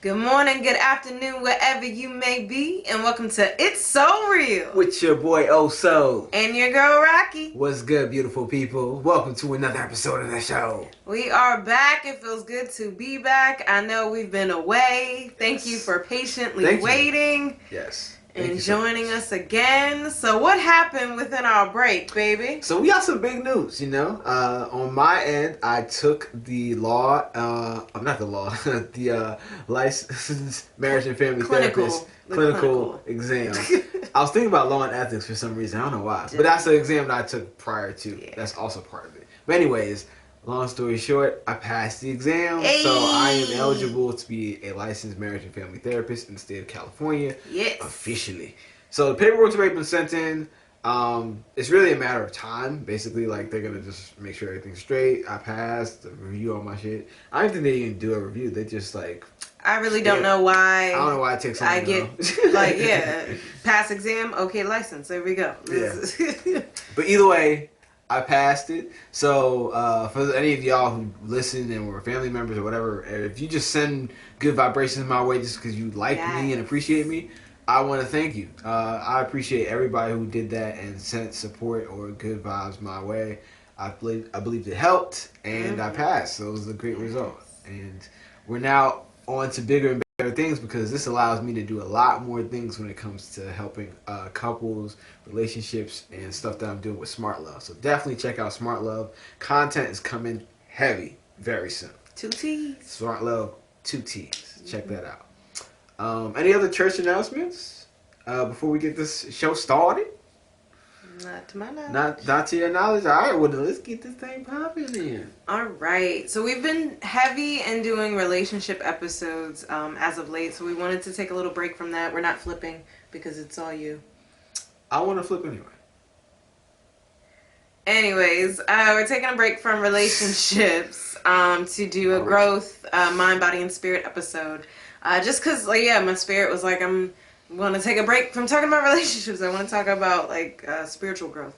Good morning, good afternoon, wherever you may be, and welcome to It's So Real with your boy Oso and your girl Rocky. What's good, beautiful people? Welcome to another episode of the show. We are back. It feels good to be back. I know we've been away. Thank you for patiently waiting. Yes. And joining us again. So what happened within our break, baby? So we got some big news, on my end, I took the the licensed marriage and family therapist clinical exam. I was thinking about law and ethics for some reason. I don't know why. But that's the exam that I took prior to. Yeah. That's also part of it. But anyways, long story short, I passed the exam, so I am eligible to be a licensed marriage and family therapist in the state of California. Yes. Officially. So the paperwork's already been sent in. It's really a matter of time. Basically, like, they're gonna just make sure everything's straight. I passed, review all my shit. I don't think they even do a review. They just like. I really don't know why. I don't know why it takes so long. I get pass exam, okay, license. There we go. Yeah. But either way, I passed it. So for any of y'all who listen and were family members or whatever, if you just send good vibrations my way just because you like me and appreciate me, I want to thank you. I appreciate everybody who did that and sent support or good vibes my way. I believe it helped, and I passed. So it was a great result. And we're now on to bigger and better things because this allows me to do a lot more things when it comes to helping couples, relationships, and stuff that I'm doing with Smart Love. So definitely check out Smart Love. Content is coming heavy very soon. 2 T's. Smart Love, 2 T's. Check that out. Any other church announcements before we get this show started? Not to my knowledge. Not to your knowledge? All right, well, then let's get this thing popping then. All right. So we've been heavy in doing relationship episodes as of late, so we wanted to take a little break from that. We're not flipping because it's all you. I want to flip anyway. Anyways, we're taking a break from relationships to do a growth, mind, body, and spirit episode. Just because, my spirit was like, I'm going to take a break from talking about relationships. I want to talk about, spiritual growth,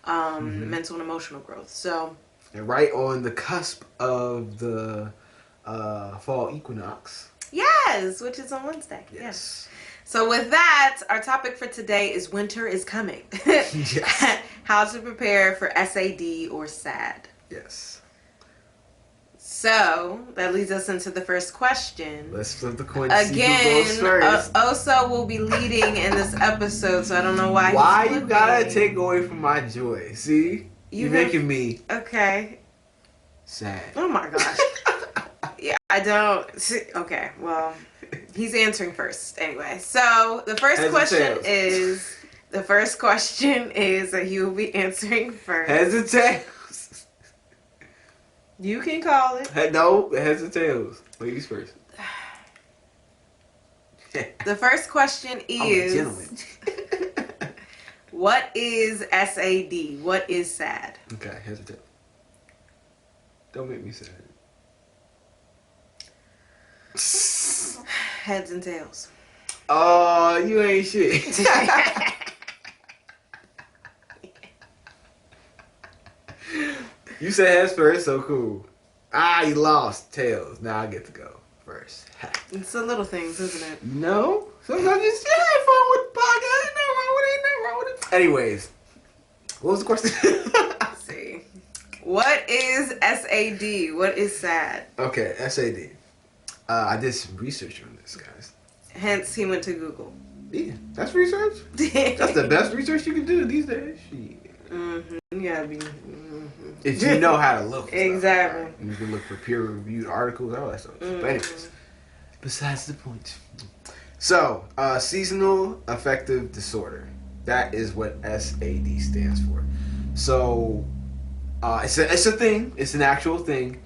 mental and emotional growth. So, and right on the cusp of the fall equinox. Yes, which is on Wednesday. Yes. So with that, our topic for today is winter is coming. Yes. How to prepare for S.A.D. or S.A.D. Yes. So that leads us into the first question. Let's flip the coin. Again, Oso will be leading in this episode, so I don't know why. Why you gotta take away from my joy? See, you're making me sad. Oh my gosh. Yeah, I don't. See, okay, well, he's answering first anyway. So the first question is that he will be answering first. Heads or tails? You can call it. No, heads or tails. Ladies first. The first question is, what is S.A.D.? What is S.A.D.? Okay, heads or tails. Don't make me sad. Heads and tails. Oh, you ain't shit. You said heads first, so cool. You lost. Tails. Now I get to go first. It's the little things, isn't it? No. Sometimes you still have fun with the podcast. Ain't no wrong with it. Anyways, what was the question? Let's see. What is S.A.D.? What is S.A.D.? Okay, S.A.D. I did some research on this, guys. Hence, he went to Google. Yeah, that's research. That's the best research you can do these days. You gotta be. If you know how to look. Exactly. Right? You can look for peer-reviewed articles, all that stuff. But anyways, besides the point. So, Seasonal Affective Disorder. That is what S.A.D. stands for. So, it's a thing. It's an actual thing.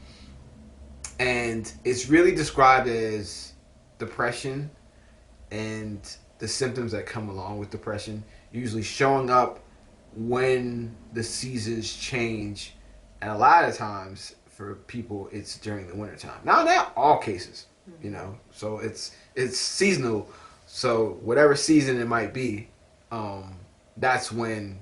And it's really described as depression and the symptoms that come along with depression, usually showing up when the seasons change. And a lot of times for people, it's during the wintertime. Now, not all cases, so it's seasonal. So whatever season it might be, that's when,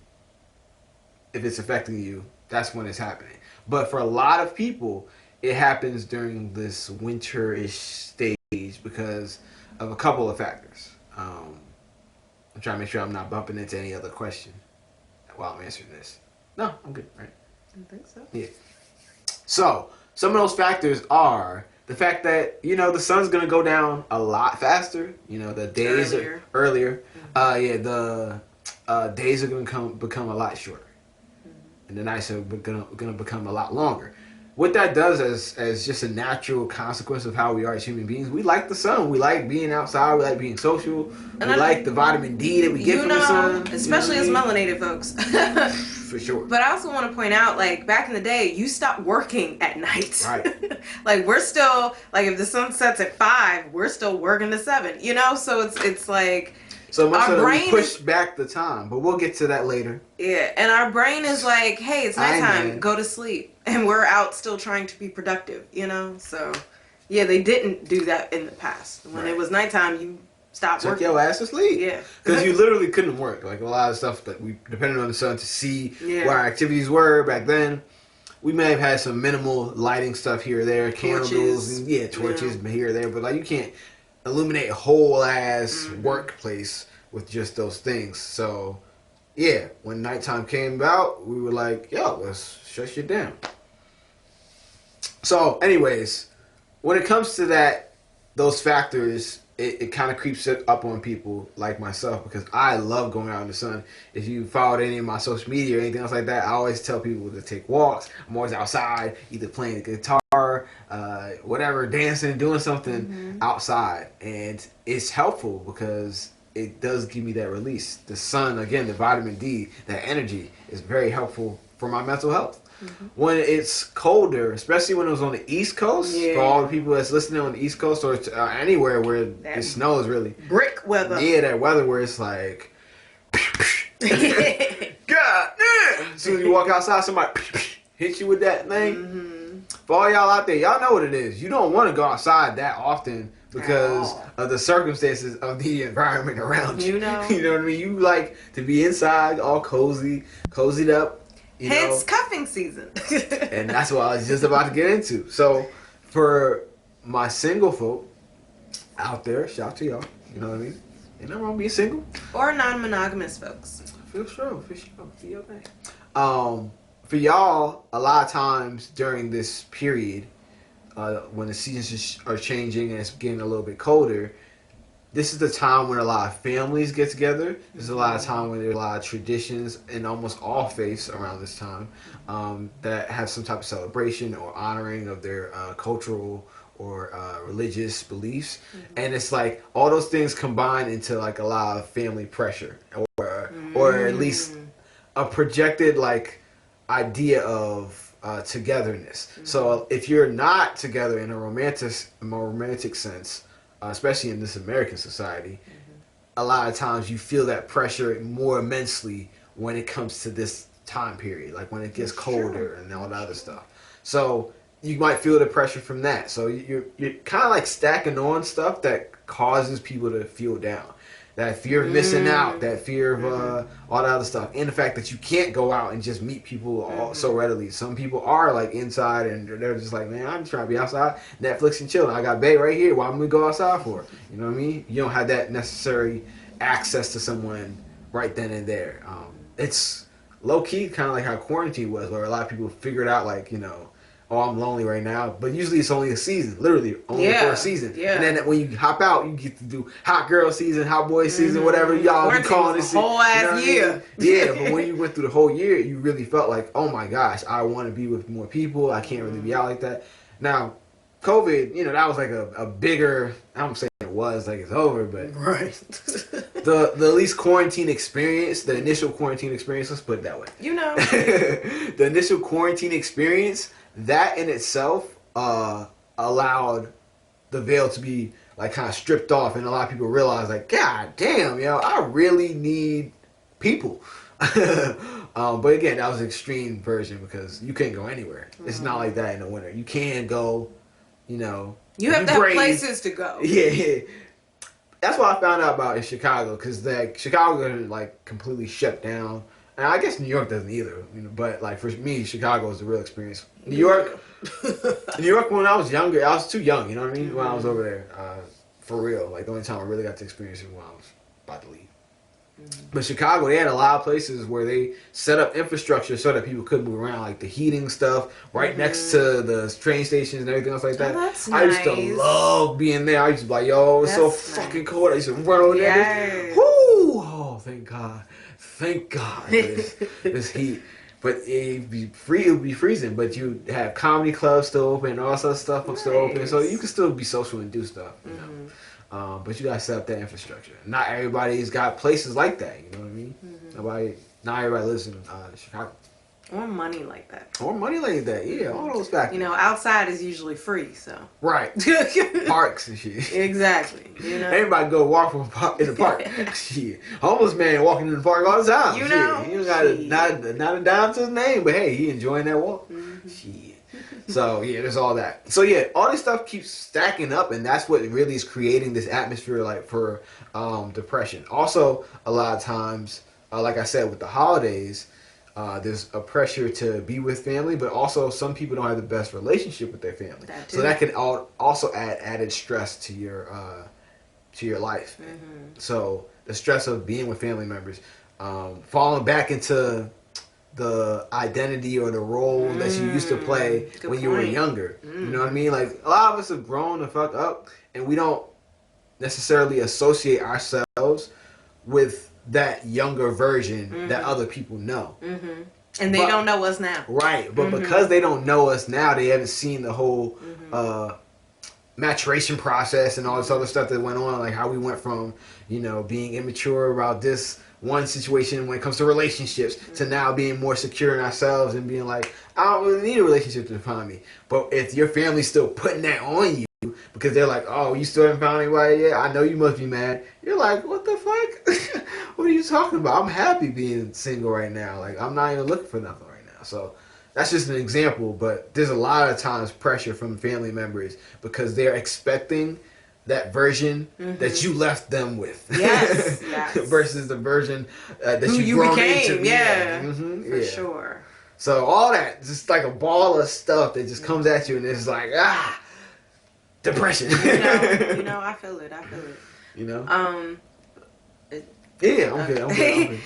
if it's affecting you, that's when it's happening. But for a lot of people, it happens during this winterish stage because of a couple of factors. I'm trying to make sure I'm not bumping into any other question while I'm answering this. No, I'm good, right? I think so. Yeah. So, some of those factors are the fact that, the sun's going to go down a lot faster. The days Earlier. are earlier. The days are going to become a lot shorter. And the nights are going to become a lot longer. What that does as just a natural consequence of how we are as human beings, we like the sun. We like being outside. We like being social. We like the vitamin D that we get from the sun. Especially as melanated folks. For sure. But I also want to point out, back in the day, you stopped working at night. Right. We're still, if the sun sets at 5, we're still working to 7, So it's like... So much of we push back the time, but we'll get to that later. Yeah, and our brain is like, hey, it's nighttime, go to sleep. And we're out still trying to be productive, So, yeah, they didn't do that in the past. When it was nighttime, you stopped working. Took your ass to sleep. Yeah. Because you literally couldn't work. A lot of stuff that we depended on the sun to see what our activities were back then. We may have had some minimal lighting stuff here or there, candles, and torches here or there, but you can't illuminate a whole ass workplace with just those things. So, yeah, when nighttime came about, we were like, yo, let's shut shit down. So, anyways, when it comes to those factors, it kind of creeps up on people like myself because I love going out in the sun. If you followed any of my social media or anything else like that, I always tell people to take walks. I'm always outside, either playing the guitar, whatever, dancing, doing something outside. And it's helpful because it does give me that release. The sun, again, the vitamin D, that energy is very helpful for my mental health. When it's colder, especially when it was on the East Coast, for all the people that's listening on the East Coast or anywhere where it snows really. Brick weather. Yeah, that weather where it's like, God damn! As soon as you walk outside, somebody hit you with that thing. For all y'all out there, y'all know what it is. You don't want to go outside that often because of the circumstances of the environment around you. You know what I mean? You like to be inside, all cozied up. Hence cuffing season. And that's what I was just about to get into. So, for my single folk out there, shout out to y'all. You know what I mean? Ain't nothing wrong being single. Or non-monogamous folks. For sure. Do your thing. For y'all, a lot of times during this period, when the seasons are changing and it's getting a little bit colder, this is the time when a lot of families get together. There's a lot of time when there's a lot of traditions in almost all faiths around this time that have some type of celebration or honoring of their cultural or religious beliefs. And it's like all those things combine into a lot of family pressure or at least a projected idea of togetherness. So if you're not together in a more romantic sense, especially in this American society, a lot of times you feel that pressure more immensely when it comes to this time period, when it gets colder and all that other stuff. So you might feel the pressure from that. So you're kind of stacking on stuff that causes people to feel down. That fear of missing out, that fear of all that other stuff, and the fact that you can't go out and just meet people so readily. Some people are inside and they're just like, man, I'm just trying to be outside, Netflix and chilling. I got Bay right here. Why am I gonna go outside for? You know what I mean? You don't have that necessary access to someone right then and there. It's low key, kind of like how quarantine was, where a lot of people figured out oh, I'm lonely right now. But usually it's only a season. Literally only for a season. Yeah. And then when you hop out, you get to do hot girl season, hot boy season, whatever y'all be calling it. Whole ass year. Yeah, but when you went through the whole year, you really felt like, oh my gosh, I want to be with more people. I can't really be out like that. Now, COVID, that was a bigger, I'm saying it was it's over, but the at least quarantine experience, the initial quarantine experience, let's put it that way. The initial quarantine experience, that in itself allowed the veil to be kind of stripped off, and a lot of people realized God damn, I really need people. But again, that was an extreme version because you can't go anywhere. It's not like that in the winter. You can go, you have to have places to go. Yeah. That's what I found out about in Chicago, because Chicago completely shut down and I guess New York doesn't either. But like for me, Chicago is the real experience. New York, New York. When I was younger, I was too young. You know what I mean? When I was over there, for real. Like the only time I really got to experience it when I was about to leave. But Chicago, they had a lot of places where they set up infrastructure so that people could move around, like the heating stuff right next to the train stations and everything else like that. Oh, that's I used to love being there. I used to be like, yo, it's so fucking cold. I used to run over there. Woo! Oh, thank God. Thank God for this heat. But it'd be freezing, but you have comedy clubs still open and all that stuff still open. So you can still be social and do stuff, you know. But you gotta set up that infrastructure. Not everybody's got places like that. You know what I mean? Not everybody lives in Chicago. Or money like that. Or money like that. Yeah, all those factors. You know, outside is usually free, so. Right. Parks and shit. Exactly. You know. Everybody go walk in the park. Shit. Homeless man walking in the park all the time. You know. He got not a dime to his name, but hey, he enjoying that walk. Shit. So yeah, there's all that. So yeah, all this stuff keeps stacking up, and that's what really is creating this atmosphere like for depression. Also, a lot of times, like I said, with the holidays, there's a pressure to be with family, but also some people don't have the best relationship with their family. So that can also add added stress to your life. So the stress of being with family members, falling back into the identity or the role that you used to play when you were younger. You know what I mean? Like a lot of us have grown the fuck up, and we don't necessarily associate ourselves with that younger version that other people know. And they don't know us now. Right. But because they don't know us now, they haven't seen the whole maturation process and all this other stuff that went on, like how we went from, being immature about this one situation when it comes to relationships to now being more secure in ourselves and being like, I don't really need a relationship to define me. But if your family's still putting that on you because they're like, oh, you still haven't found anybody yet? I know you must be mad. You're like, what the fuck? What are you talking about? I'm happy being single right now. Like, I'm not even looking for nothing right now. So that's just an example, but there's a lot of times pressure from family members because they're expecting that version that you left them with. Yes. Versus the version that who you became. Into. Yeah. For sure. So all that, just like a ball of stuff that just comes at you and it's like, depression. I feel it. Yeah, okay.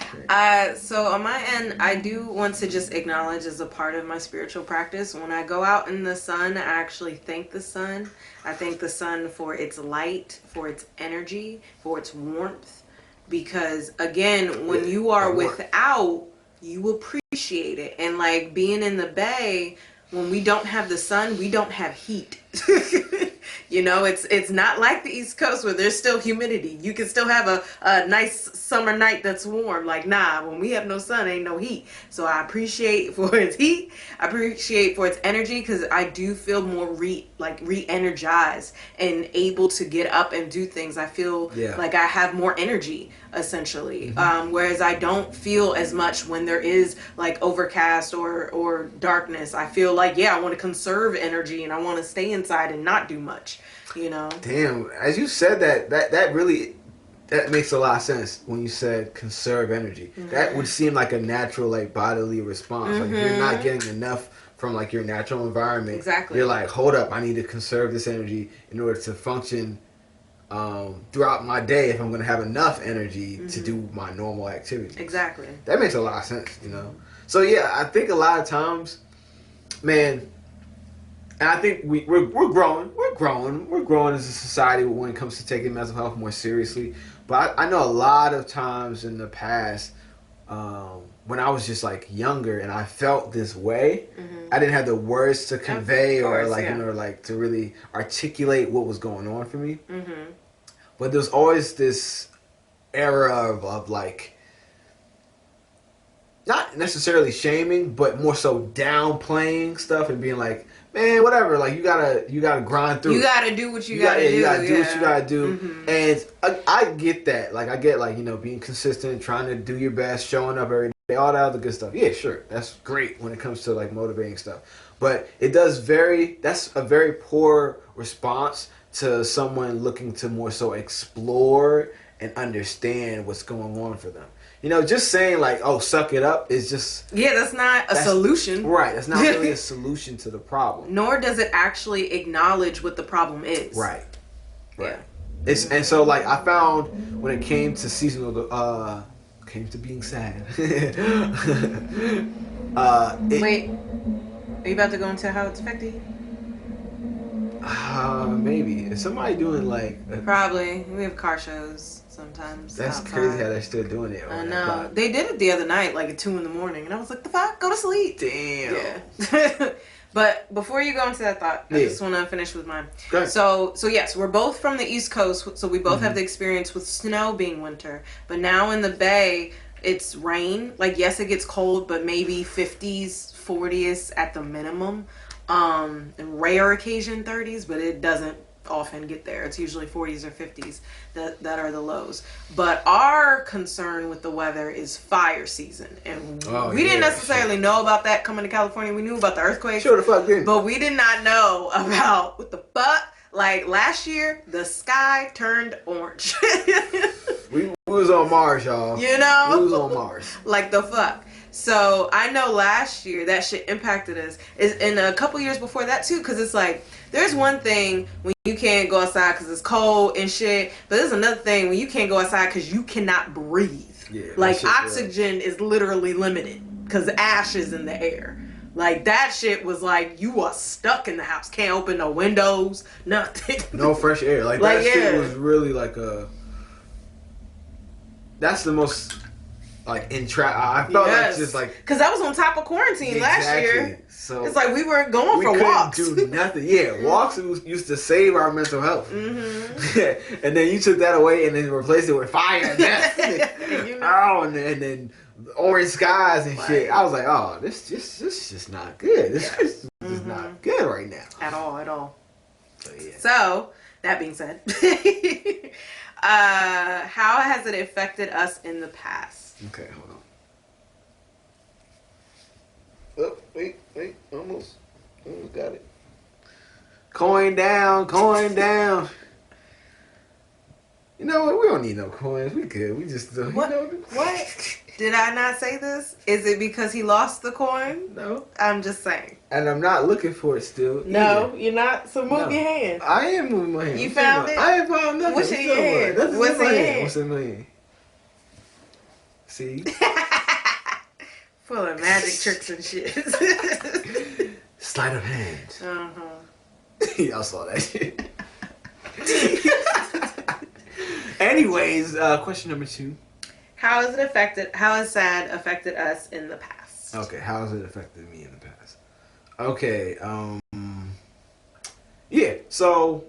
So on my end, I do want to just acknowledge as a part of my spiritual practice, when I go out in the sun, I actually thank the sun. I thank the sun for its light, for its energy, for its warmth. Because again, when you are without, you appreciate it. And like being in the Bay, when we don't have the sun, we don't have heat. It's not like the East Coast where there's still humidity. You can still have a nice summer night that's warm. Like, nah, when we have no sun, ain't no heat. So I appreciate for its heat. I appreciate for its energy because I do feel more re-energized and able to get up and do things. I feel like I have more energy, essentially. Whereas I don't feel as much when there is like overcast or darkness. I feel like, I want to conserve energy and I want to stay inside and not do much, Damn, as you said that really, that makes a lot of sense when you said conserve energy. That would seem like a natural, like, bodily response. Like, if you're not getting enough from, like, your natural environment, exactly. You're like, hold up, I need to conserve this energy in order to function throughout my day if I'm going to have enough energy to do my normal activities. Exactly. That makes a lot of sense, So, yeah, I think a lot of times, man, and I think we're growing. We're growing as a society when it comes to taking mental health more seriously. But I know a lot of times in the past, when I was just like younger and I felt this way, I didn't have the words to convey or to really articulate what was going on for me. But there's always this era of like, not necessarily shaming, but more so downplaying stuff and being like, man, whatever. Like you gotta grind through. You gotta do what you gotta do. You gotta do what you gotta do. And I get that. Like I get being consistent, trying to do your best, showing up every day, all that other good stuff. Yeah, sure, that's great when it comes to like motivating stuff. But that's a very poor response to someone looking to more so explore and understand what's going on for them. just saying like, oh, suck it up is just... Yeah, that's not a solution. Right, that's not really a solution to the problem. Nor does it actually acknowledge what the problem is. Right. Yeah. And so like I found when it came to seasonal, came to being sad. Wait, are you about to go into how it's affected you? Maybe. Is somebody doing like... Probably. We have car shows sometimes. That's outside. crazy how they're still doing it. I know. They did it the other night, like at 2 a.m, and I was like, the fuck? Go to sleep. Damn. Yeah. But before you go into that thought, I just want to finish with mine. So yes, we're both from the East Coast, so we both have the experience with snow being winter. But now in the Bay, it's rain. Like, yes, it gets cold, but maybe 50s, 40s at the minimum. And rare occasion 30s, but it doesn't often get there. It's usually 40s or 50s that are the lows. But our concern with the weather is fire season, and we didn't necessarily know about that coming to California. We knew about the earthquakes, sure the fuck did, but we did not know about what the fuck. Like last year, the sky turned orange. we was on Mars, y'all. You know, we was on Mars. Like the fuck. So I know last year that shit impacted us. And a couple years before that too, because it's like there's one thing when you can't go outside because it's cold and shit, but there's another thing when you can't go outside because you cannot breathe. Yeah, like oxygen is literally limited because ash is in the air. Like that shit was like you are stuck in the house, can't open no windows, nothing. No fresh air. Like that shit was really like a. That's the most. Like I felt like just like because I was on top of quarantine last year, so it's like we weren't going for walks. We couldn't do nothing. Yeah, walks used to save our mental health. And then you took that away and then replaced it with fire and death. And then orange skies and shit. I was like, oh, this just not good. This is not good right now. At all. So yeah. So that being said, how has it affected us in the past? Okay, hold on. Oh, wait, almost got it. Coin down. You know what? We don't need no coins. We good. We just what? What? Did I not say this? Is it because he lost the coin? No. I'm just saying. And I'm not looking for it still. No, either. You're not. So move your hand. I am moving my hand. You found it? I ain't found nothing. What's in your hand? What's in your hand? What's in my hand? See? Full of magic tricks and shit. Sleight of hand. Y'all saw that shit. Anyways, question number 2. How has SAD affected us in the past? Okay, how has it affected me in the past? Okay, yeah, so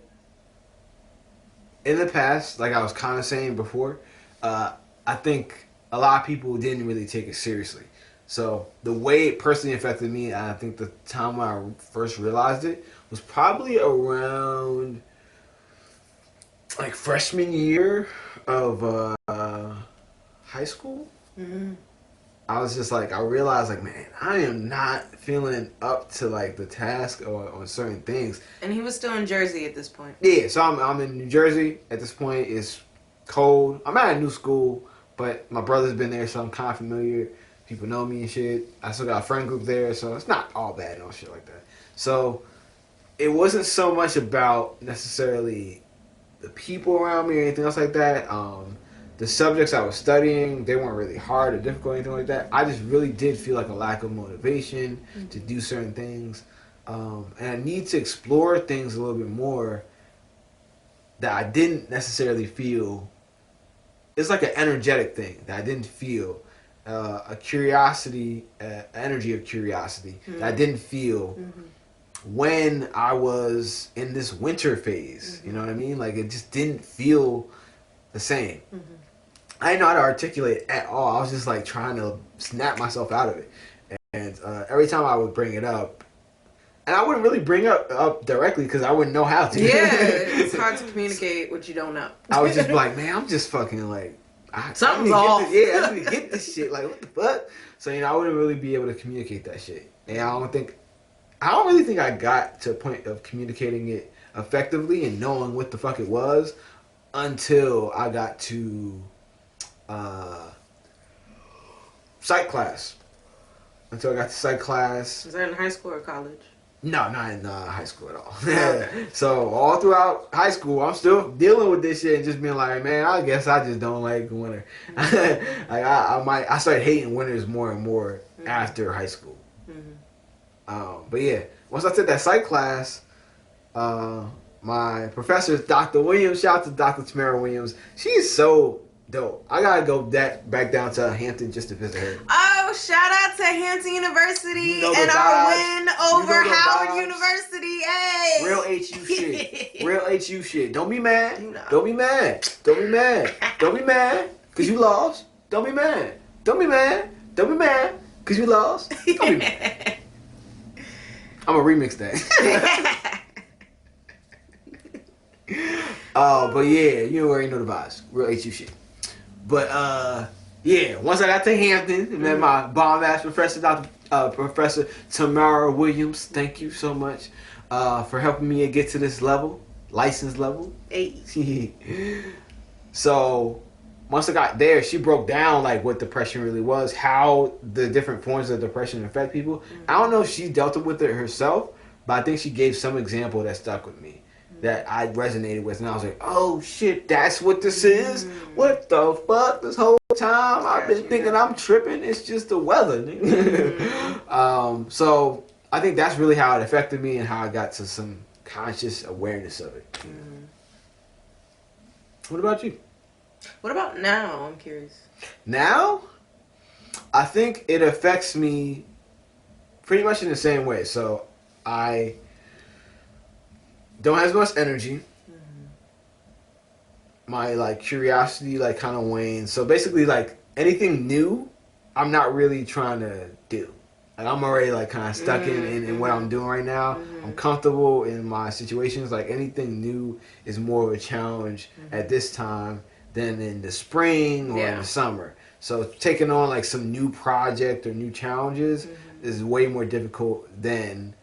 in the past, like I was kind of saying before, I think a lot of people didn't really take it seriously. So the way it personally affected me, I think the time when I first realized it was probably around like freshman year of high school. I was just like, I realized like, man, I am not feeling up to like the task or on certain things. And he was still in Jersey at this point. Yeah, so I'm in New Jersey at this point. It's cold. I'm at a new school, but my brother's been there, so I'm kind of familiar. People know me and shit. I still got a friend group there, so it's not all bad and all shit like that. So it wasn't so much about necessarily the people around me or anything else like that. The subjects I was studying, they weren't really hard or difficult or anything like that. I just really did feel like a lack of motivation to do certain things. And I need to explore things a little bit more that I didn't necessarily feel. It's like an energetic thing that I didn't feel. A curiosity, energy of curiosity that I didn't feel when I was in this winter phase. You know what I mean? Like it just didn't feel the same. I didn't know how to articulate it at all. I was just like trying to snap myself out of it. And every time I would bring it up, and I wouldn't really bring up directly because I wouldn't know how to. Yeah, it's hard to communicate what you don't know. I would just be like, man, I'm just fucking like, something's off. I need to get this shit. Like, what the fuck? So, I wouldn't really be able to communicate that shit. And I don't really think I got to a point of communicating it effectively and knowing what the fuck it was until I got to psych class. Until I got to psych class. Was that in high school or college? No, not in high school at all. Okay. So all throughout high school, I'm still dealing with this shit and just being like, man, I guess I just don't like winter. Like I started hating winters more and more after high school. But yeah, once I took that psych class, my professor, Dr. Williams, shout out to Dr. Tamara Williams. She's so dope. I gotta go back down to Hampton just to visit her. Oh, shout out to Hampton University You know and the our vibes. win over You know the Howard vibes. University. Hey, Real HU shit. Real HU shit. Don't be mad. You know. Don't be mad. Don't be mad. Don't be mad. Cause you lost. Don't be mad. Don't be mad. Don't be mad. Cause you lost. Don't be mad. I'm gonna remix that. But yeah, you already know the vibes. Real HU shit. But yeah, once I got to Hampton and met my bomb ass professor, Professor Tamara Williams. Thank you so much for helping me get to this level, license level. Hey. So once I got there, she broke down like what depression really was, how the different forms of depression affect people. I don't know if she dealt with it herself, but I think she gave some example that stuck with me, that I resonated with, and I was like, oh shit, that's what this is? What the fuck? This whole time I've been thinking I'm tripping. It's just the weather. So I think that's really how it affected me and how I got to some conscious awareness of it. What about you? What about now? I'm curious. Now, I think it affects me pretty much in the same way. So I don't have as much energy. My like curiosity like kind of wanes. So basically, like anything new, I'm not really trying to do. Like I'm already like kind of stuck in what I'm doing right now. I'm comfortable in my situations. Like anything new is more of a challenge at this time than in the spring or in the summer. So taking on like some new project or new challenges is way more difficult than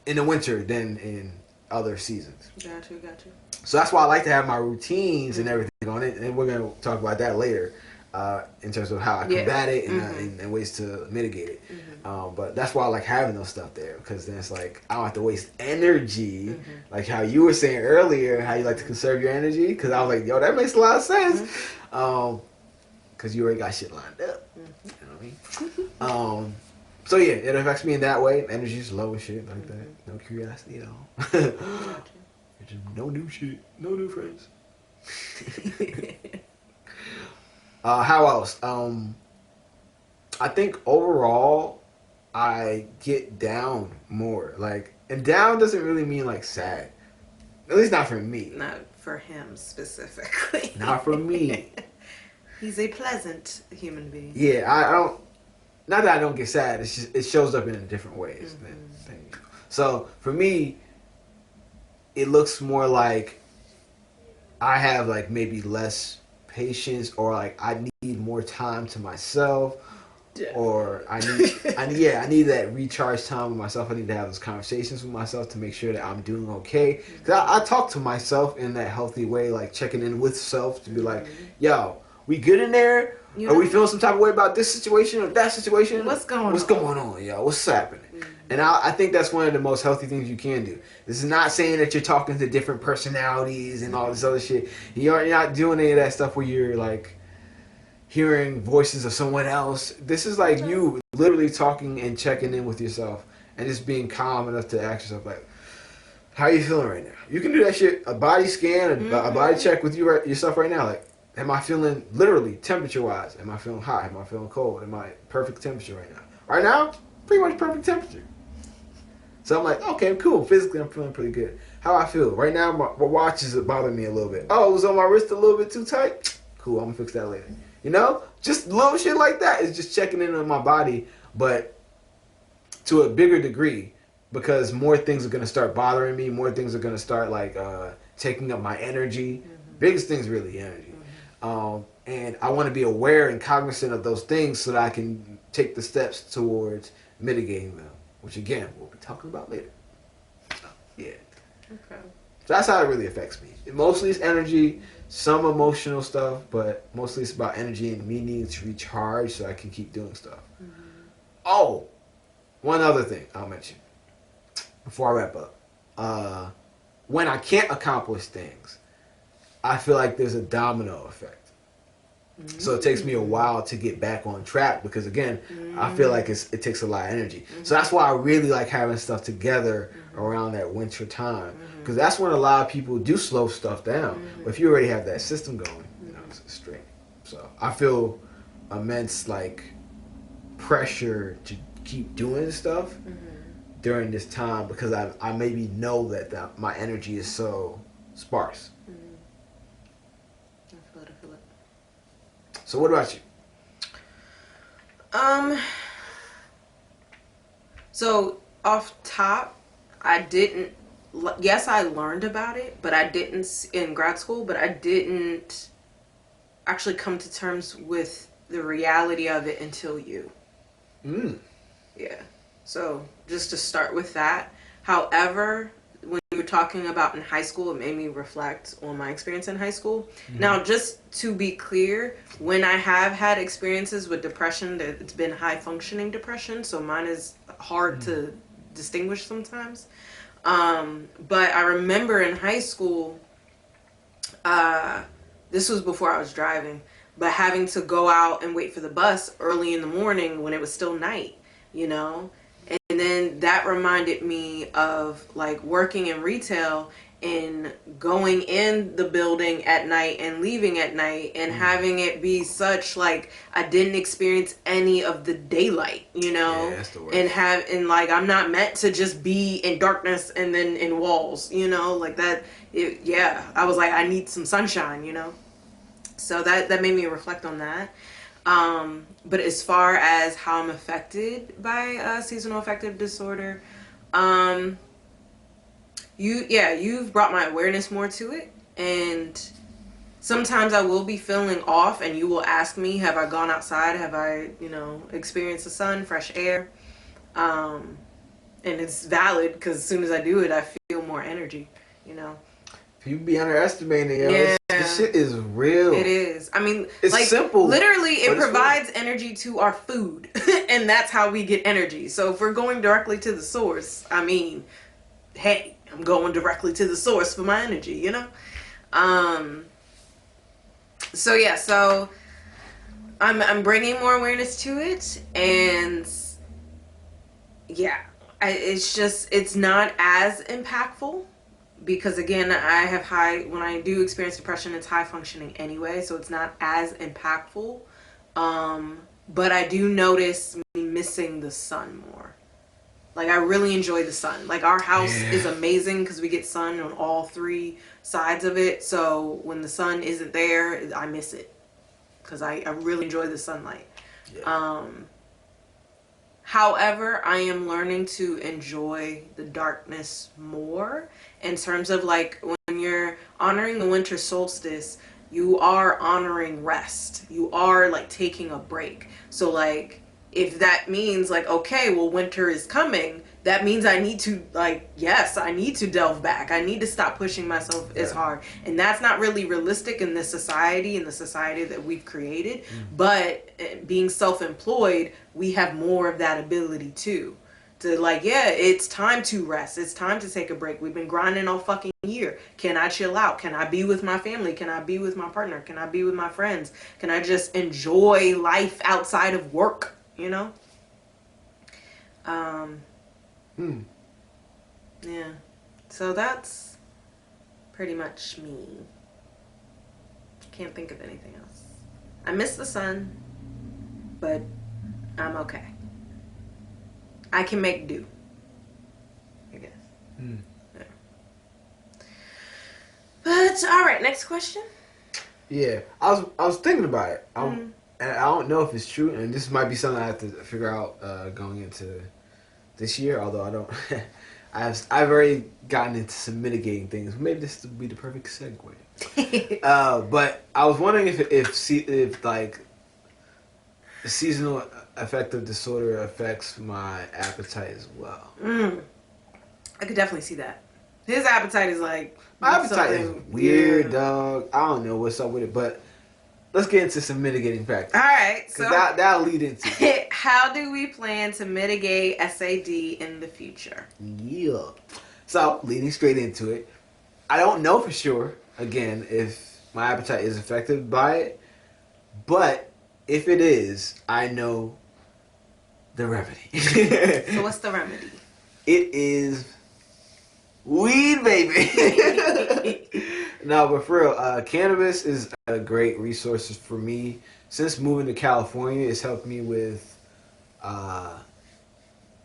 in the winter than in other seasons. Got you. So that's why I like to have my routines and everything on it, and we're gonna talk about that later in terms of how I combat it and ways to mitigate it. But that's why I like having those stuff there, because then it's like I don't have to waste energy, like how you were saying earlier, how you like to conserve your energy. Because I was like, yo, that makes a lot of sense, because you already got shit lined up. You know what I mean? So yeah, it affects me in that way. Energy's low and shit like that. No curiosity at all. No new shit. No new friends. How else? I think overall, I get down more. Like, and down doesn't really mean like sad. At least not for me. Not for him specifically. Not for me. He's a pleasant human being. Yeah, I don't. Not that I don't get sad. It's just, it shows up in different ways. So for me, it looks more like I have like maybe less patience, or like I need more time to myself, or I need that recharge time with myself. I need to have those conversations with myself to make sure that I'm doing okay. Cause I talk to myself in that healthy way, like checking in with self to be like, yo, we good in there? Are we feeling some type of way about this situation or that situation? What's going on, yo? What's happening? And I think that's one of the most healthy things you can do. This is not saying that you're talking to different personalities and all this other shit. You're not doing any of that stuff where you're like hearing voices of someone else. This is like you literally talking and checking in with yourself and just being calm enough to ask yourself like, how are you feeling right now? You can do that shit, a body scan, a body check with yourself right now. Like, am I feeling literally temperature-wise? Am I feeling hot? Am I feeling cold? Am I perfect temperature right now? Right now, pretty much perfect temperature. So I'm like, okay, cool. Physically, I'm feeling pretty good. How I feel? Right now, my watch is bothering me a little bit. Oh, it was on my wrist a little bit too tight? Cool, I'm going to fix that later. You know? Just little shit like that is just checking in on my body, but to a bigger degree, because more things are going to start bothering me. More things are going to start, like, taking up my energy. Biggest thing's really energy. And I want to be aware and cognizant of those things so that I can take the steps towards mitigating them, which again we'll be talking about later. So, yeah. Okay. So that's how it really affects me. Mostly it's energy, some emotional stuff, but mostly it's about energy and me needing to recharge so I can keep doing stuff. Oh, one other thing I'll mention before I wrap up. When I can't accomplish things, I feel like there's a domino effect. So it takes me a while to get back on track because, again, I feel like it takes a lot of energy. So that's why I really like having stuff together around that winter time, because that's when a lot of people do slow stuff down. But if you already have that system going, it's straight. So I feel immense pressure to keep doing stuff during this time because I maybe know that my energy is so sparse. I feel it. So what about you? So off top, yes, I learned about it, but I didn't in grad school, but I didn't actually come to terms with the reality of it until you. Yeah. So just to start with that. However, when you were talking about in high school, it made me reflect on my experience in high school. Now, just to be clear, when I have had experiences with depression, it's been high functioning depression, so mine is hard to distinguish sometimes. But I remember in high school, this was before I was driving, but having to go out and wait for the bus early in the morning when it was still night, And then that reminded me of working in retail and going in the building at night and leaving at night and having it be such I didn't experience any of the daylight, Yeah, that's the worst. and I'm not meant to just be in darkness and then in walls, that. I was like, I need some sunshine, So that made me reflect on that. But as far as how I'm affected by seasonal affective disorder, you've brought my awareness more to it, and sometimes I will be feeling off, and you will ask me, have I gone outside? Have I, experienced the sun, fresh air? And it's valid because as soon as I do it, I feel more energy, People be underestimating, Yeah. This shit is real. It is. I mean, it's simple. Literally, it but provides energy to our food, and that's how we get energy. So if we're going directly to the source, I mean, hey, I'm going directly to the source for my energy, So I'm bringing more awareness to it, and it's not as impactful. Because again, when I do experience depression, it's high functioning anyway, so it's not as impactful. But I do notice me missing the sun more. I really enjoy the sun. Our house is amazing because we get sun on all three sides of it. So when the sun isn't there, I miss it because I really enjoy the sunlight. Yeah. However, I am learning to enjoy the darkness more in terms of when you're honoring the winter solstice, you are honoring rest. You are taking a break. So if that means okay, well, winter is coming, that means I need to I need to delve back. I need to stop pushing myself as hard. And that's not really realistic in this society, that we've created. But being self-employed, we have more of that ability too. To it's time to rest. It's time to take a break. We've been grinding all fucking year. Can I chill out? Can I be with my family? Can I be with my partner? Can I be with my friends? Can I just enjoy life outside of work? Yeah. So that's pretty much me. Can't think of anything else. I miss the sun, but I'm okay. I can make do, I guess. Yeah. But all right, next question. Yeah, I was thinking about it. And I don't know if it's true, and this might be something I have to figure out going into this year. Although I don't, I've already gotten into some mitigating things. Maybe this would be the perfect segue. But I was wondering if seasonal affective disorder affects my appetite as well. I could definitely see that. His appetite is like My appetite is something weird, yeah. dog. I don't know what's up with it, but let's get into some mitigating factors. All right, Because so that'll lead into it. how do we plan to mitigate SAD in the future? Yeah. So, leading straight into it, I don't know for sure, again, if my appetite is affected by it, but if it is, I know the remedy. So what's the remedy? It is weed, baby. No, but for real, cannabis is a great resource for me. Since moving to California, it's helped me with,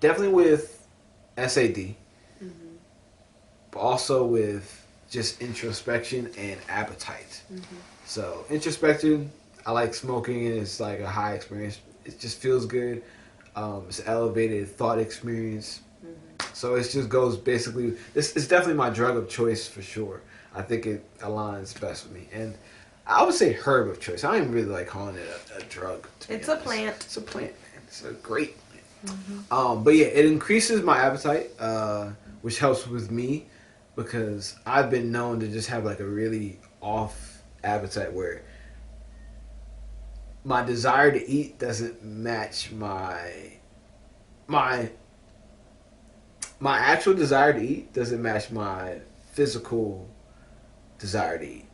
definitely with SAD, but also with just introspection and appetite. So introspection, I like smoking, and it's like a high experience. It just feels good. It's an elevated thought experience. So it just goes basically. It's definitely my drug of choice for sure. I think it aligns best with me, and I would say herb of choice. I don't even really like calling it a drug. It's a plant. It's a plant, man. It's a great plant. But yeah, it increases my appetite, which helps with me because I've been known to just have like a really off appetite where my desire to eat doesn't match my actual desire to eat doesn't match my physical desire to eat.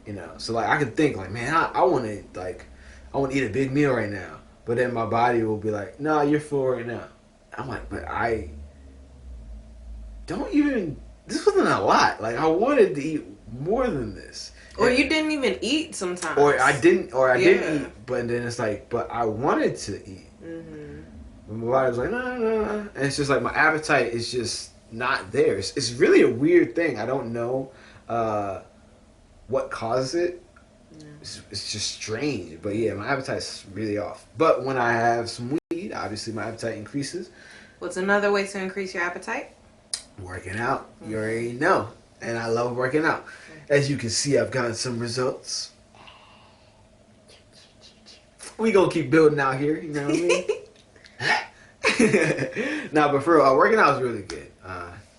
You know, so like I could think like, man, I want to eat a big meal right now, but then my body will be like, no, you're full right now. I'm like, but I don't even. This wasn't a lot. Like I wanted to eat more than this. Or you didn't even eat sometimes. Or I didn't eat, but then it's like, but I wanted to eat. And my body was like, no. And it's just like my appetite is just not there. It's really a weird thing. I don't know what causes it. It's just strange. But yeah, my appetite's really off. But when I have some weed, obviously my appetite increases. What's another way to increase your appetite? Working out. You already know. And I love working out. As you can see, I've gotten some results. We gonna keep building out here, you know what I mean? Nah, but for real, working out is really good.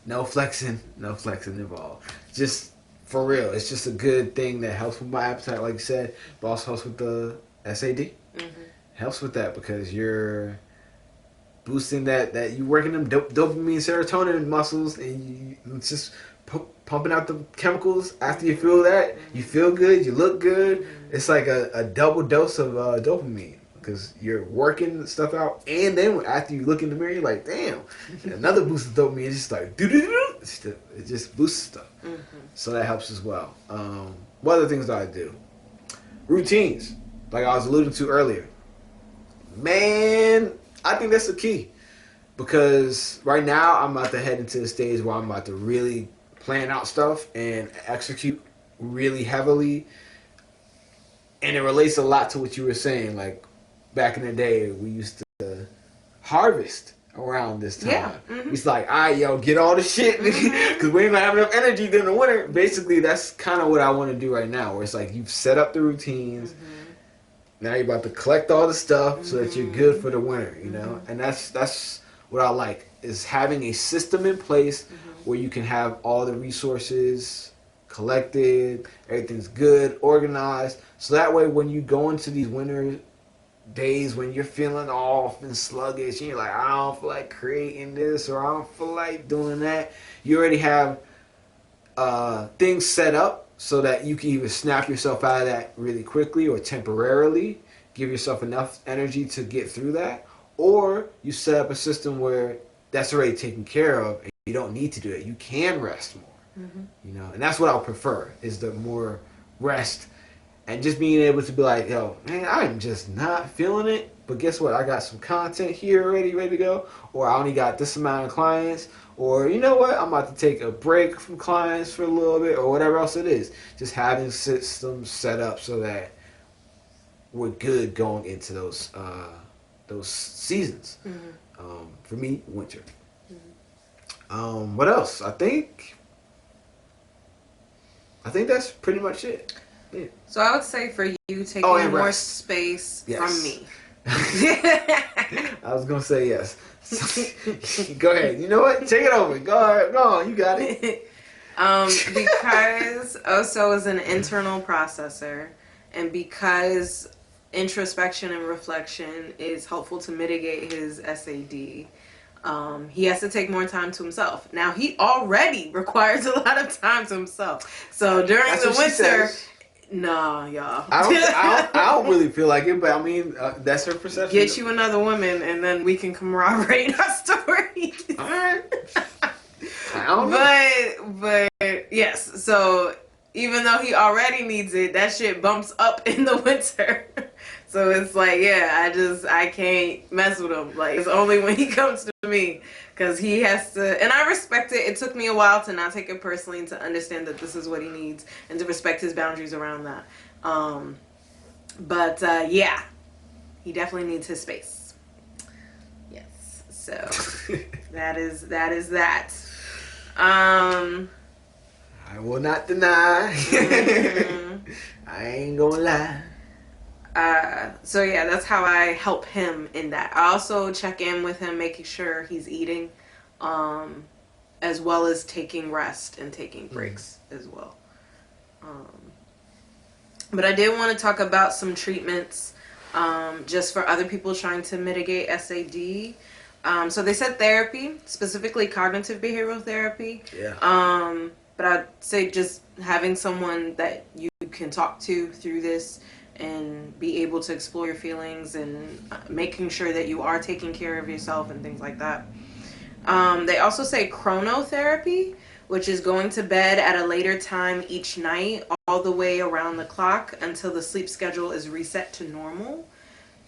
No flexing involved. Just for real, it's just a good thing that helps with my appetite, like you said, but also helps with the SAD. Helps with that because you're boosting that you working them dopamine, serotonin muscles, and it's just pumping out the chemicals. After you feel that, you feel good, you look good. It's like a double dose of dopamine because you're working stuff out, and then after you look in the mirror, you're like, damn, another boost of dopamine. It's just like it just boosts stuff. So that helps as well. What other things do I do? Routines, like I was alluding to earlier. Man, I think that's the key because right now I'm about to head into the stage where I'm about to really plan out stuff and execute really heavily, and it relates a lot to what you were saying. Like back in the day, we used to harvest around this time. Yeah. It's like, all right, yo, get all the shit because we ain't gonna have enough energy during the winter. Basically, that's kind of what I want to do right now. Where it's like you've set up the routines. Now you're about to collect all the stuff so that you're good for the winter, you know? And that's what I like, is having a system in place where you can have all the resources collected, everything's good, organized. So that way when you go into these winter days when you're feeling off and sluggish and you're like, I don't feel like creating this or I don't feel like doing that, you already have things set up so that you can either snap yourself out of that really quickly or temporarily give yourself enough energy to get through that, or you set up a system where that's already taken care of and you don't need to do it. You can rest more, you know, and that's what I prefer, is the more rest and just being able to be like, yo, man, I'm just not feeling it, but guess what? I got some content here already ready to go, or I only got this amount of clients, or you know what, I'm about to take a break from clients for a little bit, or whatever else it is. Just having systems set up so that we're good going into those seasons. For me, winter. What else? I think that's pretty much it. Yeah. So I would say for you, taking more rest. Space from me. I was gonna say yes. Go ahead. You know what? Take it over. Go on. You got it. Because OSO is an internal processor, and because introspection and reflection is helpful to mitigate his SAD, he has to take more time to himself. Now, he already requires a lot of time to himself. So during That's the what she winter, says. nah, y'all. I don't really feel like it, but I mean, that's her perception. Get you another woman, and then we can corroborate our stories. All right. I don't know. But yes, so even though he already needs it, that shit bumps up in the winter. So it's like, yeah, I can't mess with him. Like, it's only when he comes to me, because he has to, and I respect it. It took me a while to not take it personally and to understand that this is what he needs and to respect his boundaries around that. But yeah, he definitely needs his space. Yes, so that is that. I will not deny. Mm-hmm. I ain't gonna lie. So yeah, that's how I help him in that. I also check in with him, making sure he's eating, as well as taking rest and taking breaks as well. But I did want to talk about some treatments, just for other people trying to mitigate SAD. So they said therapy, specifically cognitive behavioral therapy. Yeah. But I'd say just having someone that you can talk to through this and be able to explore your feelings and making sure that you are taking care of yourself and things like that. They also say chronotherapy, which is going to bed at a later time each night, all the way around the clock until the sleep schedule is reset to normal,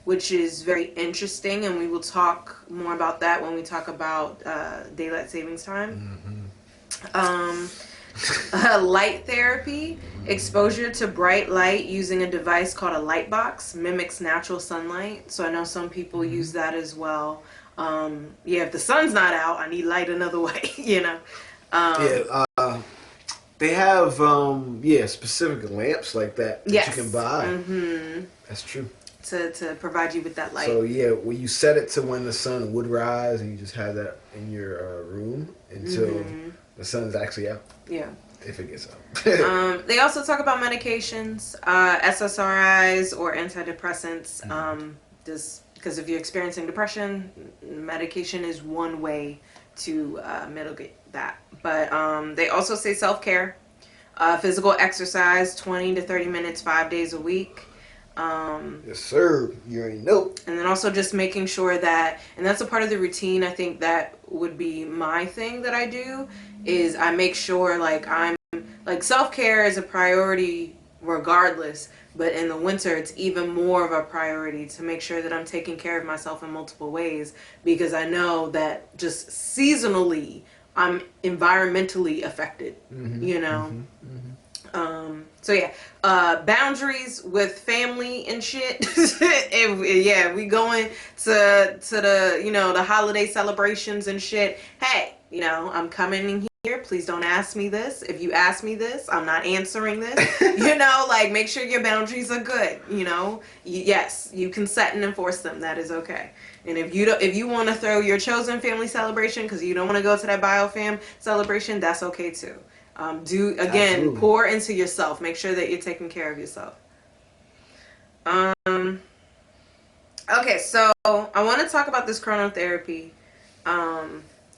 which is very interesting, and we will talk more about that when we talk about daylight savings time. Light therapy, exposure to bright light using a device called a light box, mimics natural sunlight. So I know some people use that as well. Yeah, if the sun's not out, I need light another way, you know. They have specific lamps like that Yes. you can buy. Mm-hmm. That's true. To provide you with that light. So yeah, when you set it to when the sun would rise, and you just have that in your room until the sun's actually out. Yeah. If it gets out. They also talk about medications, SSRIs or antidepressants. Just because if you're experiencing depression, medication is one way to mitigate that. But they also say self-care, physical exercise, 20 to 30 minutes, 5 days a week. Yes, sir. You already know. And then also just making sure that, and that's a part of the routine, I think that would be my thing that I do, is I make sure like self-care is a priority regardless, but in the winter it's even more of a priority to make sure that I'm taking care of myself in multiple ways, because I know that just seasonally I'm environmentally affected, you know. So yeah, boundaries with family and shit. If we going to the, you know, the holiday celebrations and shit. Hey, you know, I'm coming in here. Please don't ask me this. If you ask me this, I'm not answering this. You know, like, make sure your boundaries are good. You know, yes, you can set and enforce them. That is okay. And if you want to throw your chosen family celebration because you don't want to go to that biofam celebration, that's okay too. Absolutely. Pour into yourself. Make sure that you're taking care of yourself. Okay, so I want to talk about this chronotherapy,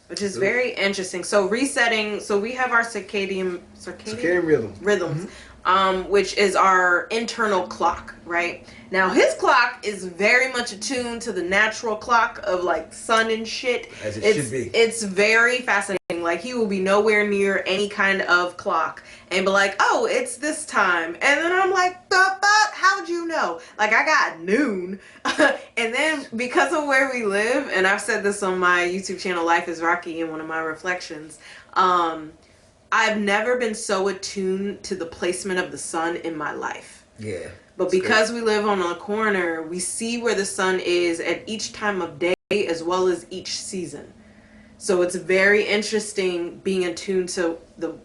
which is very interesting. So resetting. So we have our circadian rhythms, which is our internal clock, right? Now his clock is very much attuned to the natural clock of like sun and shit. As it should be. It's very fascinating. Like, he will be nowhere near any kind of clock and be like, oh, it's this time. And then I'm like, the fuck? How'd you know? Like, I got noon. And then because of where we live, and I've said this on my YouTube channel, Life is Rocky, in one of my reflections, I've never been so attuned to the placement of the sun in my life. Yeah. But because we live on a corner, we see where the sun is at each time of day as well as each season. So it's very interesting being attuned to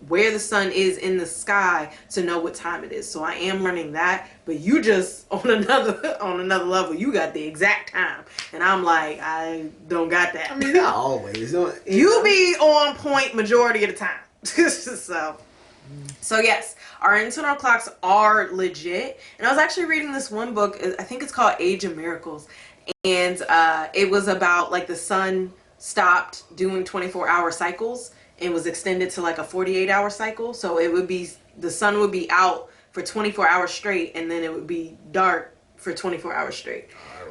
where the sun is in the sky to know what time it is. So I am learning that, but you just on another level, you got the exact time, and I'm like, I don't got that. I mean, not always. You be on point majority of the time. So yes, our internal clocks are legit. And I was actually reading this one book, I think it's called Age of Miracles. And it was about like the sun stopped doing 24-hour cycles and was extended to like a 48-hour cycle. So it would be, the sun would be out for 24 hours straight, and then it would be dark for 24 hours straight.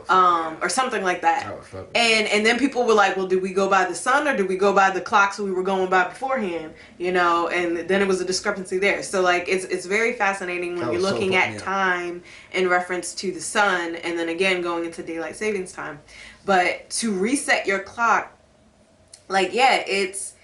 Or something like that. And then people were like, well, did we go by the sun or did we go by the clocks we were going by beforehand? You know, and then it was a discrepancy there. So like it's very fascinating when you're looking at time in reference to the sun, and then again going into daylight savings time. But to reset your clock, like, yeah, it's,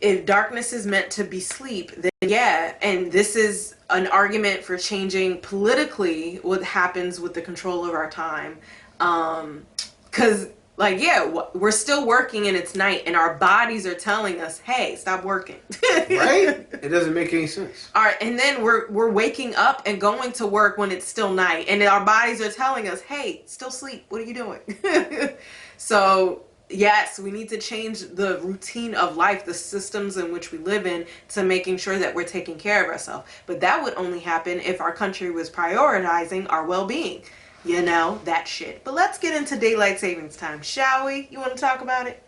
if darkness is meant to be sleep, then yeah, and this is an argument for changing politically what happens with the control of our time. Because, like, yeah, we're still working and it's night, and our bodies are telling us, hey, stop working. Right? It doesn't make any sense. All right, and then we're waking up and going to work when it's still night, and our bodies are telling us, hey, still sleep. What are you doing? So yes, we need to change the routine of life, the systems in which we live in, to making sure that we're taking care of ourselves. But that would only happen if our country was prioritizing our well-being. You know, that shit. But let's get into daylight savings time, shall we? You want to talk about it?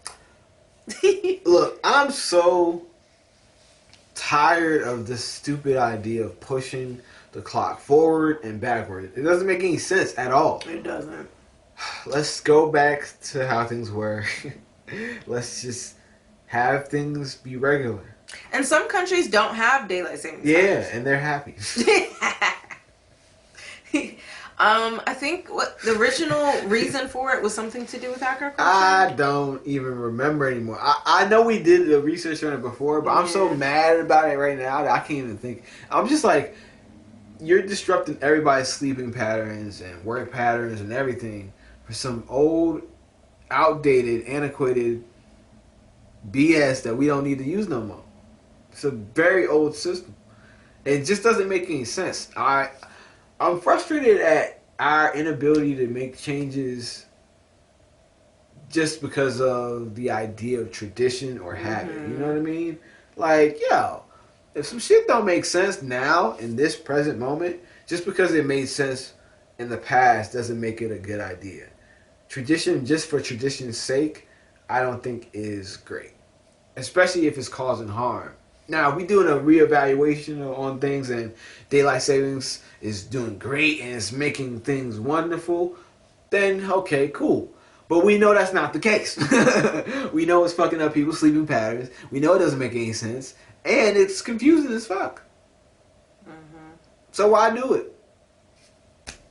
Look, I'm so tired of this stupid idea of pushing the clock forward and backward. It doesn't make any sense at all. It doesn't. Let's go back to how things were. Let's just have things be regular. And some countries don't have daylight savings time. Yeah, and they're happy. I think what the original reason for it was something to do with agriculture. I don't even remember anymore. I know we did the research on it before, but I'm so mad about it right now that I can't even think. I'm just like, you're disrupting everybody's sleeping patterns and work patterns and everything for some old, outdated, antiquated BS that we don't need to use no more. It's a very old system. It just doesn't make any sense. I'm frustrated at our inability to make changes just because of the idea of tradition or habit. You know what I mean? Like, yo, if some shit don't make sense now in this present moment, just because it made sense in the past doesn't make it a good idea. Tradition, just for tradition's sake, I don't think is great, especially if it's causing harm. Now, we doing a reevaluation on things, and daylight savings is doing great and it's making things wonderful, then okay, cool. But we know that's not the case. We know it's fucking up people's sleeping patterns. We know it doesn't make any sense, and it's confusing as fuck. So why do it?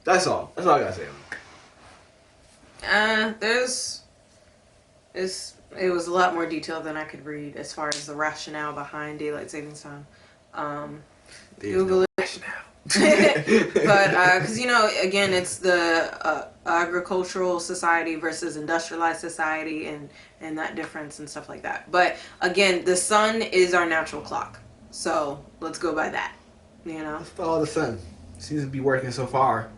That's all. That's all I gotta say. It was a lot more detailed than I could read as far as the rationale behind daylight savings time. Google it. But because again, it's the agricultural society versus industrialized society, and that difference and stuff like that. But again, the sun is our natural clock, so let's go by that. Let's follow the sun. Seems to be working so far.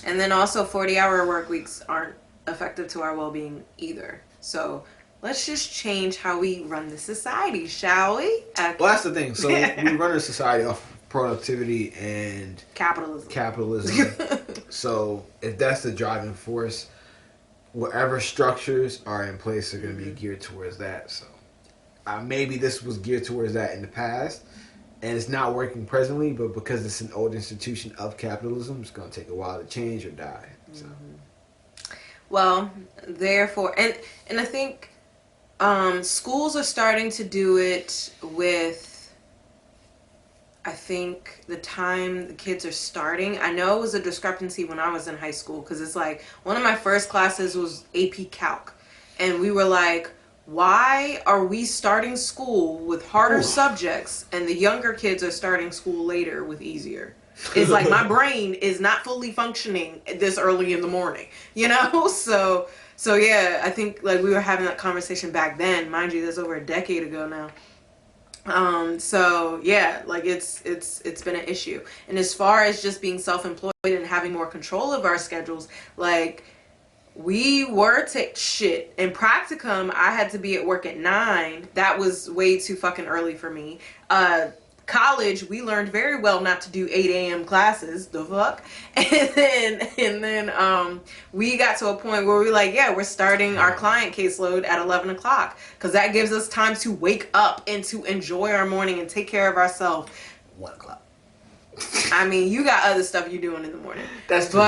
And then also 40-hour work weeks aren't effective to our well-being either. So let's just change how we run the society, shall we? Well, that's the thing. So we run a society off productivity and capitalism. So if that's the driving force, whatever structures are in place are going to be geared towards that. So maybe this was geared towards that in the past, and it's not working presently, but because it's an old institution of capitalism, it's going to take a while to change or die. So. Well, therefore, and I think schools are starting to do it with, I think, the time the kids are starting. I know it was a discrepancy when I was in high school, because it's like one of my first classes was AP Calc, and we were like, why are we starting school with harder subjects and the younger kids are starting school later with easier? It's like my brain is not fully functioning this early in the morning, So yeah, I think like we were having that conversation back then. Mind you, that's over a decade ago now. So yeah, like it's been an issue. And as far as just being self-employed and having more control of our schedules, like we were shit. In practicum, I had to be at work at 9. That was way too fucking early for me. College, we learned very well not to do 8 a.m. classes. The fuck? And then we got to a point where we were like, yeah, we're starting our client caseload at 11 o'clock. Because that gives us time to wake up and to enjoy our morning and take care of ourselves. 1 o'clock. I mean, you got other stuff you're doing in the morning. That's true.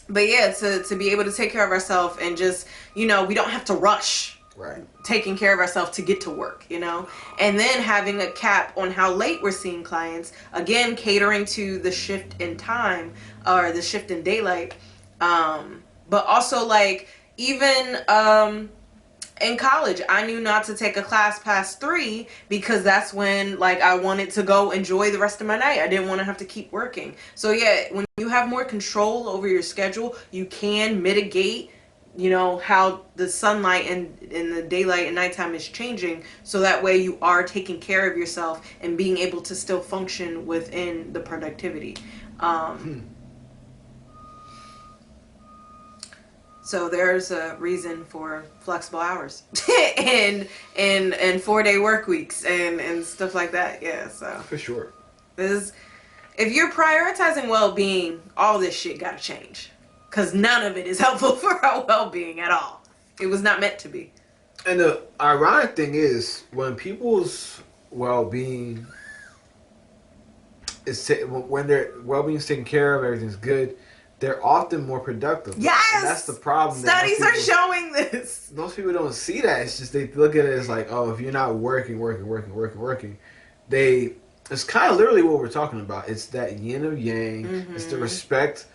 But yeah, to be able to take care of ourselves and just, we don't have to rush. Right. Taking care of ourselves to get to work, and then having a cap on how late we're seeing clients, again catering to the shift in time or the shift in daylight, but also like even in college I knew not to take a class past 3 because that's when like I wanted to go enjoy the rest of my night. I didn't want to have to keep working. So yeah, when you have more control over your schedule, you can mitigate how the sunlight and the daylight and nighttime is changing, so that way you are taking care of yourself and being able to still function within the productivity. So there's a reason for flexible hours and 4-day work weeks and stuff like that. Yeah, so for sure. If you're prioritizing well-being, all this shit gotta change. Because none of it is helpful for our well-being at all. It was not meant to be. And the ironic thing is, when people's well-being when their well-being is taken care of, everything's good, they're often more productive. Yes! And that's the problem. Studies are showing this. Most people don't see that. It's just they look at it as like, oh, if you're not working, it's kind of literally what we're talking about. It's that yin or yang. Mm-hmm. It's the respect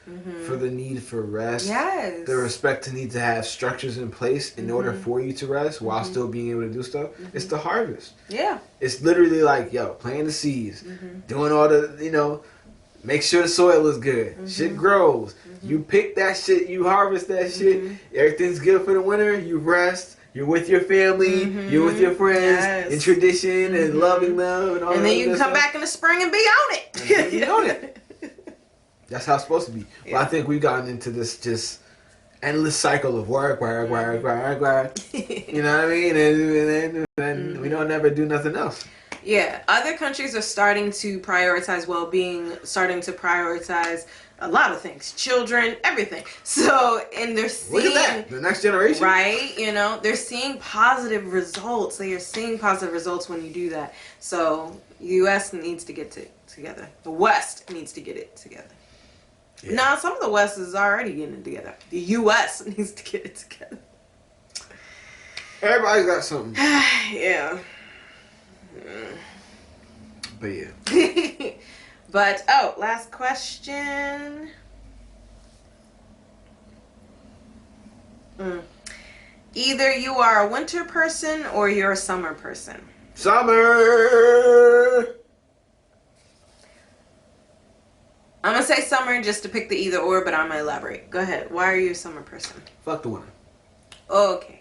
for the need for rest. Yes. The respect to need to have structures in place in order for you to rest while still being able to do stuff. It's the harvest. Yeah. It's literally like, planting the seeds, doing all the, make sure the soil is good. Shit grows. You pick that shit, you harvest that shit. Everything's good for the winter. You rest. You're with your family, you're with your friends, in tradition and loving them and all that. And then you can come back in the spring and be on it. Be on it. That's how it's supposed to be. Yeah. Well, I think we've gotten into this just endless cycle of work. You know what I mean? And we don't never do nothing else. Yeah. Other countries are starting to prioritize well-being, starting to prioritize a lot of things, children, everything. So, and they're seeing, look at that, the next generation, right? They're seeing positive results. They are seeing positive results when you do that. So, the U.S. needs to get together. The West needs to get it together. Yeah. Now, some of the West is already getting it together. The U.S. needs to get it together. Everybody's got something. Yeah. But yeah. But, last question. Either you are a winter person or you're a summer person. Summer! I'm going to say summer just to pick the either or, but I'm going to elaborate. Go ahead. Why are you a summer person? Fuck the winter. Okay.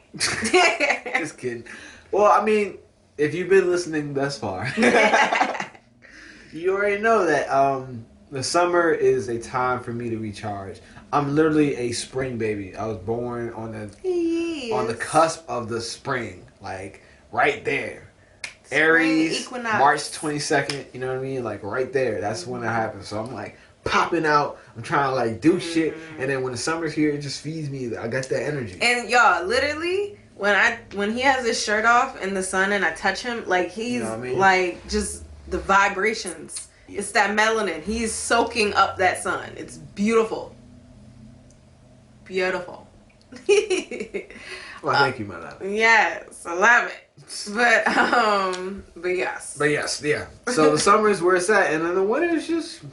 Just kidding. Well, I mean, if you've been listening thus far... You already know that the summer is a time for me to recharge. I'm literally a spring baby. I was born on the cusp of the spring, like right there. Spring Aries, equinox. March 22nd, you know what I mean? Like right there. That's when it happens. So I'm like popping out. I'm trying to like do shit. And then when the summer's here, it just feeds me. I got that energy. And y'all, literally, when he has his shirt off in the sun and I touch him, like he's like just... the vibrations. It's that melanin. He's soaking up that sun. It's beautiful. Beautiful. Well, thank you, my love. Yes, I love it. But yes. But yes, yeah. So the summer is where it's at, and then the winter is just,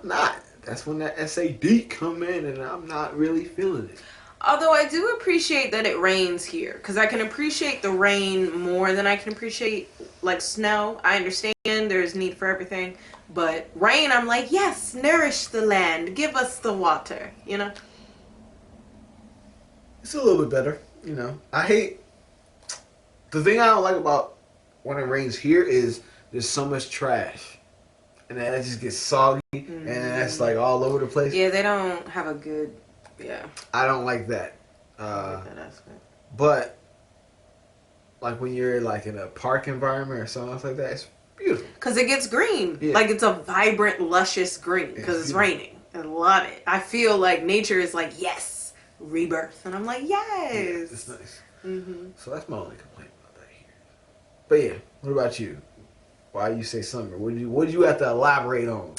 not. That's when that S.A.D. come in, and I'm not really feeling it. Although I do appreciate that it rains here, because I can appreciate the rain more than I can appreciate like snow. I understand there's need for everything, but rain, I'm like, yes, nourish the land, give us the water, It's a little bit better, I hate, the thing I don't like about when it rains here is there's so much trash, and then it just gets soggy, and then that's like all over the place. Yeah, they don't have a good Yeah. I don't like that. I like that aspect. But like when you're like in a park environment or something else like that, it's beautiful. Because it gets green. Yeah. Like it's a vibrant, luscious green because it's raining. I love it. I feel like nature is like, yes, rebirth. And I'm like, yes. Yeah, it's nice. So that's my only complaint about that here. But yeah, what about you? Why you say summer? What did you have to elaborate on?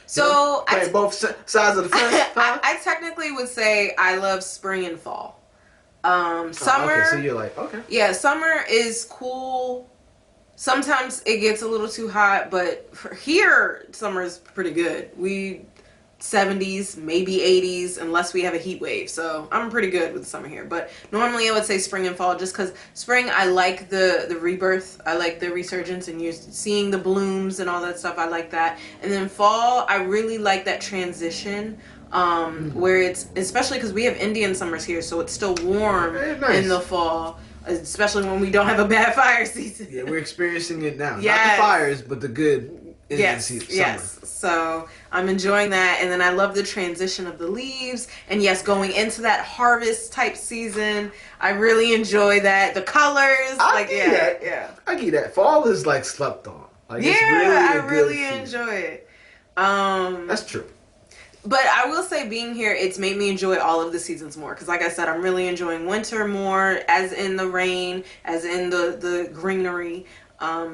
So Play both sides of the fence. Huh? I technically would say I love spring and fall. Summer. Okay, so you're like, okay. Yeah, summer is cool. Sometimes it gets a little too hot, but for here, summer is pretty good. We 70s, maybe 80s, unless we have a heat wave. So I'm pretty good with the summer here. But normally I would say spring and fall, just because spring, I like the rebirth. I like the resurgence and you're seeing the blooms and all that stuff. I like that. And then fall, I really like that transition. Where it's, especially because we have Indian summers here, so it's still warm in the fall, especially when we don't have a bad fire season. Yeah, we're experiencing it now. Yes. Not the fires, but the good Indian season. Yes. So I'm enjoying that, and then I love the transition of the leaves, and yes, going into that harvest type season, I really enjoy that. The colors, I get that. Yeah. I get that. Fall is like slept on. Like, Yeah, it's really I a good really season. enjoy it. That's true. But I will say being here, it's made me enjoy all of the seasons more. Because like I said, I'm really enjoying winter more, as in the rain, as in the greenery.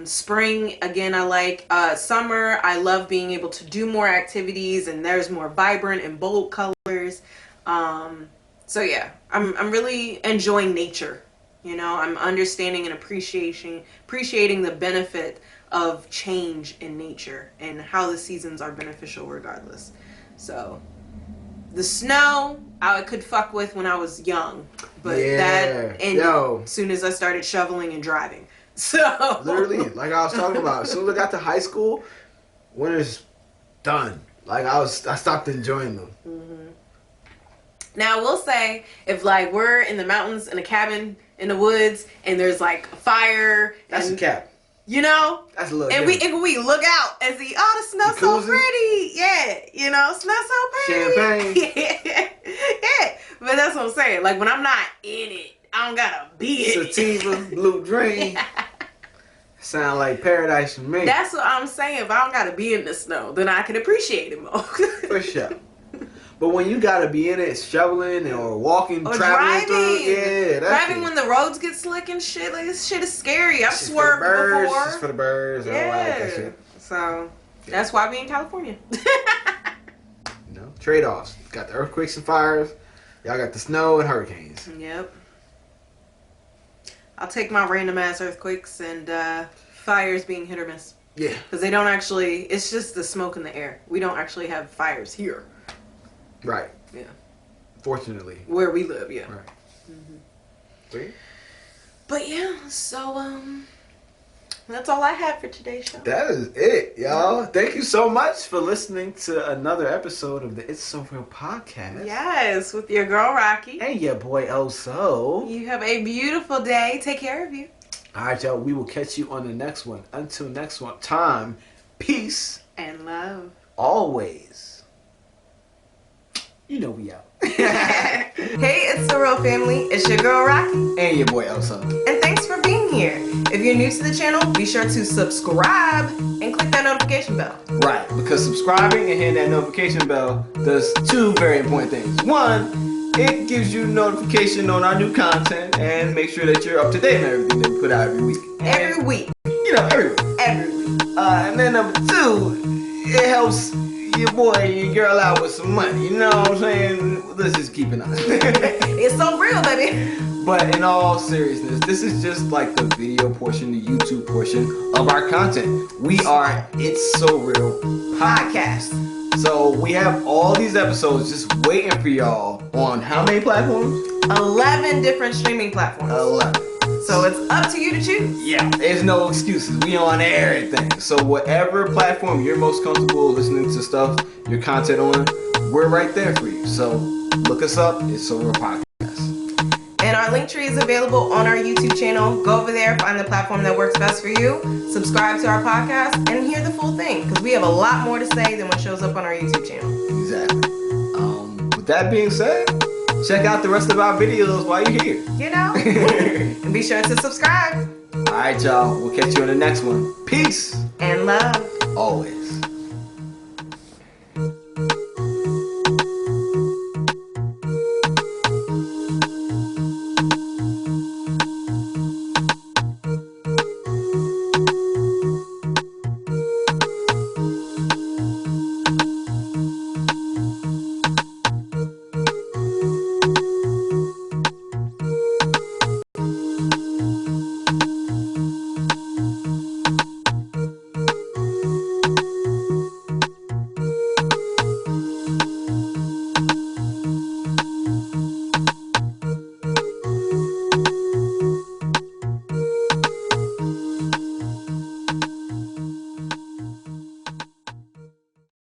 Spring, again, I like. Summer, I love being able to do more activities and there's more vibrant and bold colors. So yeah, I'm really enjoying nature. You know, I'm understanding and appreciating the benefit of change in nature and how the seasons are beneficial regardless. So, the snow, I could fuck with when I was young, but that ended as soon as I started shoveling and driving. So literally, like I was talking about, as soon as I got to high school, winter's done. Like I stopped enjoying them. Now I will say, if like we're in the mountains in a cabin in the woods and there's like a fire, that's a cap. You know, that's a little. And we look out and see, oh, the snow's so pretty. Yeah, you know, snow's so pretty. Champagne. Yeah, but that's what I'm saying. Like when I'm not in it, I don't gotta be in it. Sativa, Blue Dream. Sound like paradise for me. That's what I'm saying. If I don't gotta be in the snow, then I can appreciate it more. For sure. But when you gotta be in it, shoveling or walking, or traveling driving, through, driving when the roads get slick and shit, like this shit is scary. I've swerved before. Just for the birds. Yeah. I don't like that shit. So that's why we in California. You know, trade-offs. Got the earthquakes and fires. Y'all got the snow and hurricanes. Yep. I'll take my random ass earthquakes and fires being hit or miss. Yeah. Because they don't actually. It's just the smoke in the air. We don't actually have fires here. Right. Yeah. Fortunately. Where we live, yeah. Right. But yeah, so that's all I have for today's show. That is it, y'all. Thank you so much for listening to another episode of the It's So Real podcast. Yes, with your girl Rocky. And your boy Oso. You have a beautiful day. Take care of you. Alright, y'all. We will catch you on the next one. Until next one time, peace. And love. Always. You know we out. Hey, it's the real family. It's your girl Rocky. And your boy Elsa. And thanks for being here. If you're new to the channel, be sure to subscribe and click that notification bell. Right, because subscribing and hitting that notification bell does two very important things. One, it gives you notification on our new content and make sure that you're up to date on everything that we put out every week. Every week. You know, every week. Every week. And then number two, it helps your boy and your girl out with some money. You know what I'm saying? Let's just keep it honest. It's so real, baby. But in all seriousness, this is just like the video portion, the YouTube portion of our content. We are It's So Real podcast. So we have all these episodes just waiting for y'all on how many platforms? 11 different streaming platforms. 11. So it's up to you to choose. Yeah, there's no excuses. We on everything. So whatever platform you're most comfortable listening to stuff, your content on, we're right there for you. So look us up. It's So Real podcast. And our link tree is available on our YouTube channel. Go over there, find the platform that works best for you, subscribe to our podcast, and hear the full thing. Because we have a lot more to say than what shows up on our YouTube channel. Exactly. With that being said, check out the rest of our videos while you're here. You know? And be sure to subscribe. Alright, y'all. We'll catch you on the next one. Peace. And love. Always.